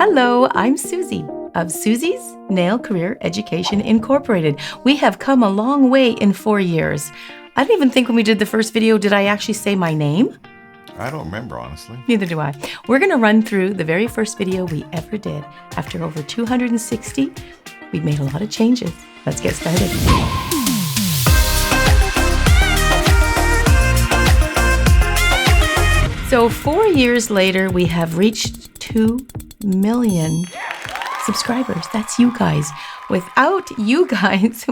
Hello, I'm Suzie of Suzie's Nail Career Education Incorporated. We have come a long way in 4 years. I don't even think when we did the first video, did I actually say my name? I don't remember, honestly. Neither do I. We're going to run through the very first video we ever did. After over 260, we've made a lot of changes. Let's get started. So 4 years later, we have reached 2 million subscribers. That's you guys. Without you guys,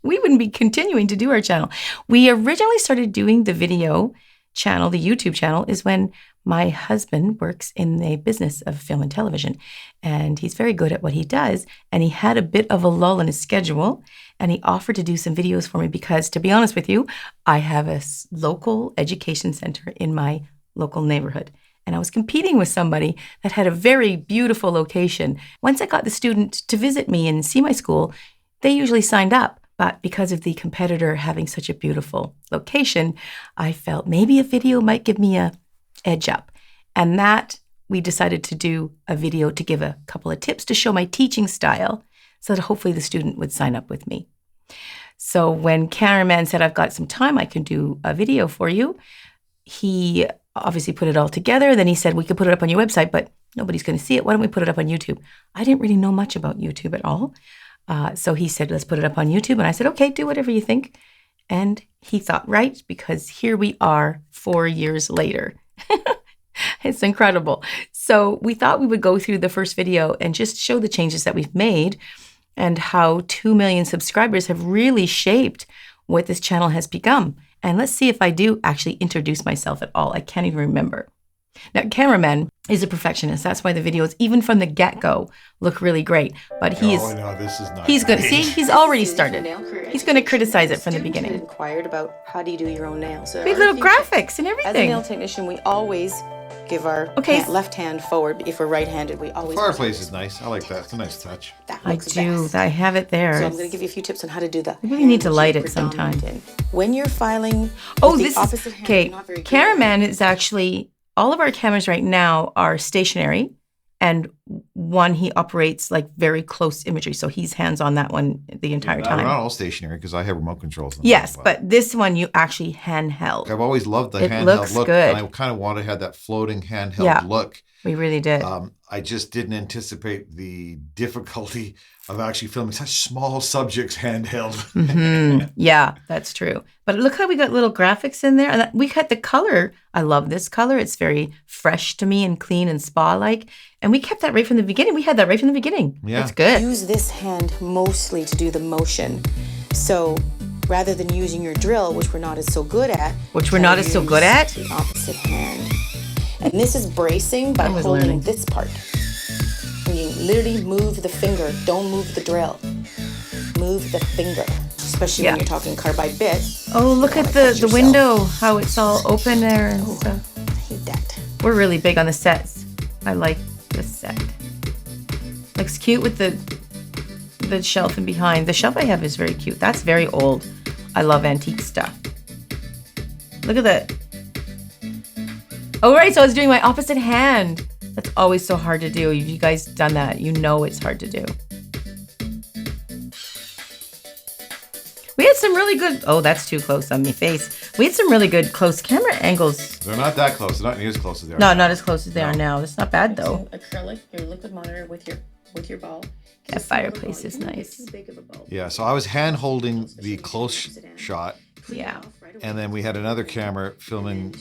we wouldn't be continuing to do our channel. We originally started doing the video channel, the YouTube channel, is when my husband works in the business of film and television, and he's very good at what he does, and he had a bit of a lull in his schedule, and he offered to do some videos for me because, to be honest with you, I have a local education center in my local neighborhood, and I was competing with somebody that had a very beautiful location. Once I got the student to visit me and see my school, they usually signed up. But because of the competitor having such a beautiful location, I felt maybe a video might give me a edge up. And that we decided to do a video to give a couple of tips to show my teaching style so that hopefully the student would sign up with me. So when Cameraman said, I've got some time, I can do a video for you, he obviously put it all together. Then he said, we could put it up on your website, but nobody's going to see it. Why don't we put it up on YouTube? I didn't really know much about YouTube at all. So he said, let's put it up on YouTube. And I said, okay, do whatever you think. And he thought, right, because here we are 4 years later. It's incredible. So we thought we would go through the first video and just show the changes that we've made and how 2 million subscribers have really shaped what this channel has become. And let's see if I do actually introduce myself at all. I can't even remember. Now, Cameraman is a perfectionist. That's why the videos, even from the get-go, look really great. But he is. Oh no, this is not. He's going to see. He's already started. He's going to criticize it from the beginning. Inquired about how do you do your own nails. So big little graphics and everything. As a nail technician, we always give our left hand forward. If we're right-handed, we always. Fireplace is nice. I like that. It's a nice touch. I do. I have it there. So I'm going to give you a few tips on how to do that. We really need to light it sometime. When you're filing. Oh, this is okay. Cameraman is actually. All of our cameras right now are stationary, and one he operates like very close imagery, so he's hands on that one the entire time. They're not all stationary because I have remote controls. Yes, but this one you actually handheld. I've always loved the handheld looks look, good. and I kind of want to have that floating handheld look. We really did. I just didn't anticipate the difficulty of actually filming such small subjects handheld. Mm-hmm. Yeah, that's true. But look how we got little graphics in there. And we cut the color. I love this color. It's very fresh to me and clean and spa-like. And we kept that right from the beginning. We had that right from the beginning. Yeah. That's good. Use this hand mostly to do the motion. So rather than using your drill, which we're not as so good at. The opposite hand. And this is bracing by holding this part. And you literally move the finger. Don't move the drill. Move the finger. Especially when you're talking carbide bit. Oh, look at the window, how it's all open there and stuff. I hate that. We're really big on the sets. I like this set. Looks cute with the shelf in behind. The shelf I have is very cute. That's very old. I love antique stuff. Look at that. Oh, right, so I was doing my opposite hand. That's always so hard to do. If you guys done that, you know it's hard to do. We had some really good, oh, that's too close on my face. We had some really good close camera angles. They're not that close. They're not near as close as they are. No, not as close as they are now. It's not bad though. Acrylic, your liquid monitor with your ball. That fireplace is nice. Yeah, so I was hand holding the close shot. Yeah. And then we had another camera filming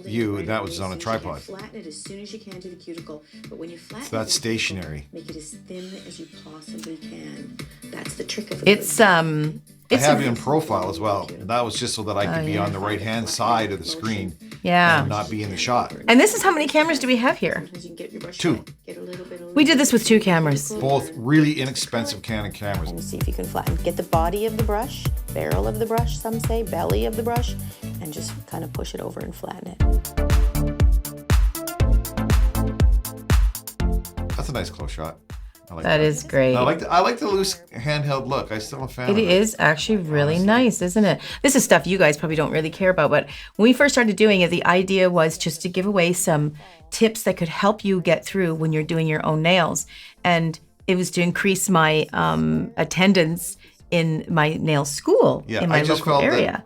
you, and that was on a tripod. Flatten it as soon as you can to the cuticle, but when you flatten so that's stationary. Make it as thin as you possibly can. That's the trick of it. It's I have it in profile as well, and that was just so that I could be on the right-hand side of the screen. Yeah. And not be in the shot. And this is how many cameras do we have here? 2. We did this with 2 cameras. Both really inexpensive Canon cameras. And see if you can flatten. Get the body of the brush, barrel of the brush, some say, belly of the brush, and just kind of push it over and flatten it. That's a nice close shot. I like that is great. I like the loose handheld look. I still am a fan of it. It is actually really nice, isn't it? This is stuff you guys probably don't really care about, but when we first started doing it, the idea was just to give away some tips that could help you get through when you're doing your own nails. And it was to increase my attendance in my nail school in my local area.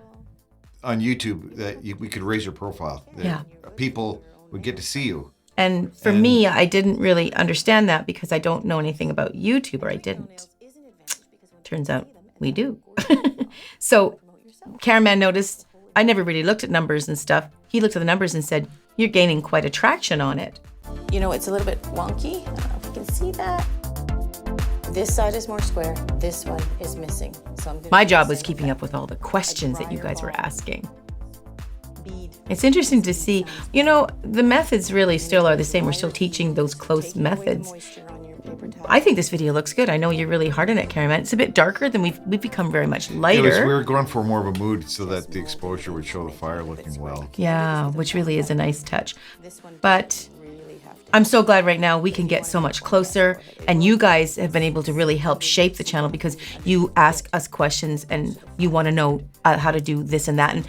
On YouTube, that we could raise your profile. People would get to see you. And for me, I didn't really understand that because I don't know anything about YouTube, or I didn't. Turns out we do. So Cameraman noticed I never really looked at numbers and stuff. He looked at the numbers and said, you're gaining quite a traction on it. You know, it's a little bit wonky. I don't know if you can see that. This side is more square. This one is missing. So my job was keeping up with all the questions that you guys were asking. It's interesting to see, you know, the methods really still are the same. We're still teaching those close methods. I think this video looks good. I know you're really hard on it, Cameraman. It's a bit darker than we've become very much lighter. We were going for more of a mood so that the exposure would show the fire looking well. Yeah, which really is a nice touch. But I'm so glad right now we can get so much closer, and you guys have been able to really help shape the channel because you ask us questions and you want to know how to do this and that. And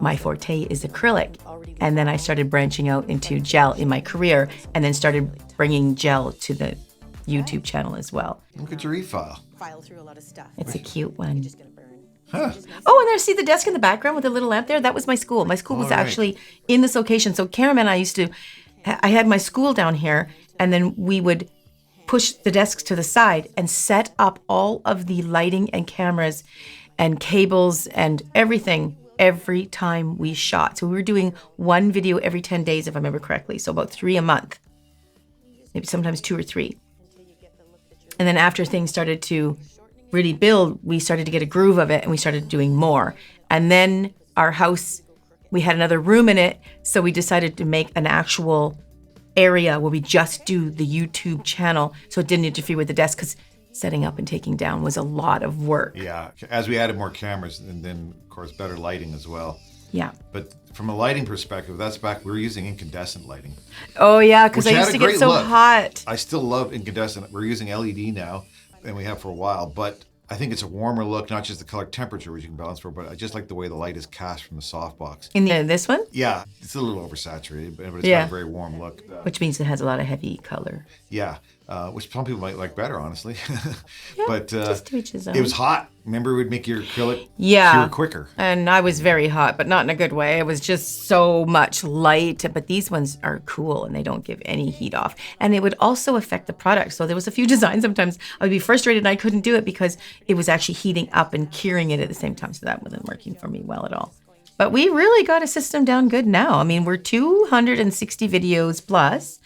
my forte is acrylic. And then I started branching out into gel in my career and then started bringing gel to the YouTube channel as well. Look at your e-file. It's a cute one. Huh. Oh, and there's, see the desk in the background with the little lamp there? That was my school. My school was actually in this location. So Cameraman, I had my school down here, and then we would push the desks to the side and set up all of the lighting and cameras and cables and everything every time we shot. So we were doing one video every 10 days, if I remember correctly. So about 3 a month, maybe sometimes 2 or 3. And then after things started to really build, we started to get a groove of it and we started doing more. And then our house, we had another room in it. So we decided to make an actual area where we just do the YouTube channel. So it didn't interfere with the desk because setting up and taking down was a lot of work. Yeah, as we added more cameras and then, of course, better lighting as well. Yeah. But from a lighting perspective, that's back, we were using incandescent lighting. Oh, yeah, because I used to get so hot. I still love incandescent. We're using LED now, and we have for a while, but I think it's a warmer look, not just the color temperature, which you can balance for, but I just like the way the light is cast from the softbox. In this one? Yeah, it's a little oversaturated, but it's got a very warm look. Which means it has a lot of heavy color. Yeah, which some people might like better, honestly. Yeah, but just to each his own. It was hot. Remember, it would make your acrylic cure quicker. And I was very hot, but not in a good way. It was just so much light. But these ones are cool, and they don't give any heat off. And it would also affect the product. So there was a few designs sometimes I would be frustrated and I couldn't do it because it was actually heating up and curing it at the same time. So that wasn't working for me well at all. But we really got a system down good now. I mean, we're 260 videos plus,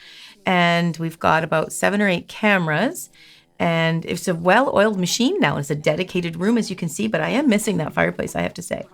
and we've got about 7 or 8 cameras. And it's a well-oiled machine now. It's a dedicated room, as you can see, but I am missing that fireplace, I have to say.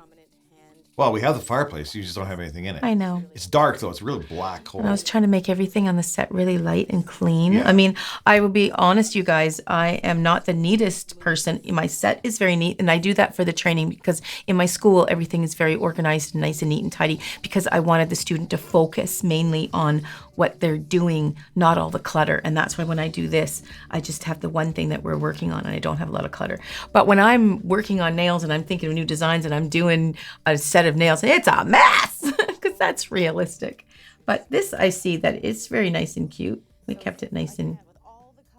Well, we have the fireplace. You just don't have anything in it. I know. It's dark, though. It's really black hole. And I was trying to make everything on the set really light and clean. Yeah. I mean, I will be honest, you guys, I am not the neatest person. My set is very neat, and I do that for the training because in my school, everything is very organized and nice and neat and tidy because I wanted the student to focus mainly on what they're doing, not all the clutter. And that's why when I do this, I just have the one thing that we're working on and I don't have a lot of clutter. But when I'm working on nails and I'm thinking of new designs and I'm doing a set of nails, it's a mess because that's realistic. But this, I see that it's very nice and cute. We kept it nice and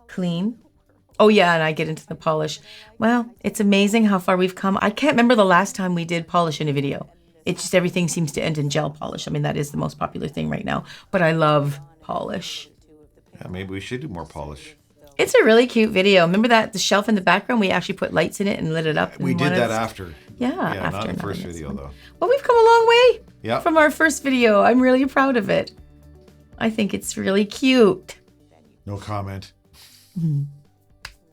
clean. Oh yeah, and I get into the polish. Well, it's amazing how far we've come. I can't remember the last time we did polish in a video. It's just everything seems to end in gel polish. I mean, that is the most popular thing right now. But I love polish. Yeah, maybe we should do more polish. It's a really cute video. Remember that the shelf in the background? We actually put lights in it and lit it up. We did that after. Yeah, after. Not the first video, though. Well, we've come a long way from our first video. I'm really proud of it. I think it's really cute. No comment.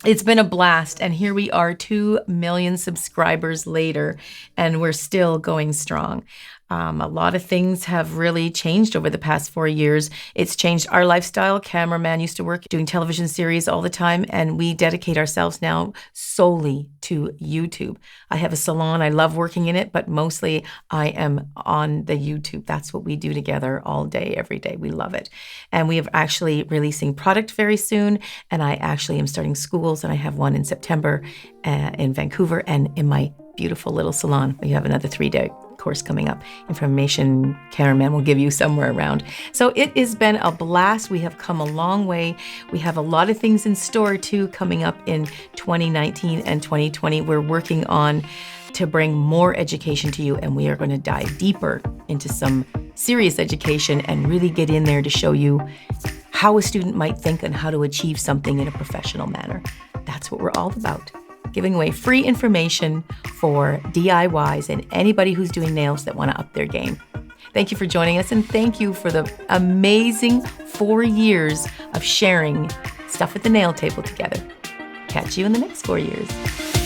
It's been a blast, and here we are 2 million subscribers later, and we're still going strong. A lot of things have really changed over the past 4 years. It's changed our lifestyle. Cameraman used to work doing television series all the time, and we dedicate ourselves now solely to YouTube. I have a salon. I love working in it, but mostly I am on the YouTube. That's what we do together all day, every day. We love it. And we are actually releasing product very soon, and I actually am starting schools, and I have one in September in Vancouver, and in my beautiful little salon. We have another 3-day course coming up. Information Cameraman will give you somewhere around. So it has been a blast. We have come a long way. We have a lot of things in store too coming up in 2019 and 2020. We're working on to bring more education to you, and we are going to dive deeper into some serious education and really get in there to show you how a student might think and how to achieve something in a professional manner. That's what we're all about. Giving away free information for DIYs and anybody who's doing nails that want to up their game. Thank you for joining us, and thank you for the amazing 4 years of sharing stuff at the nail table together. Catch you in the next 4 years.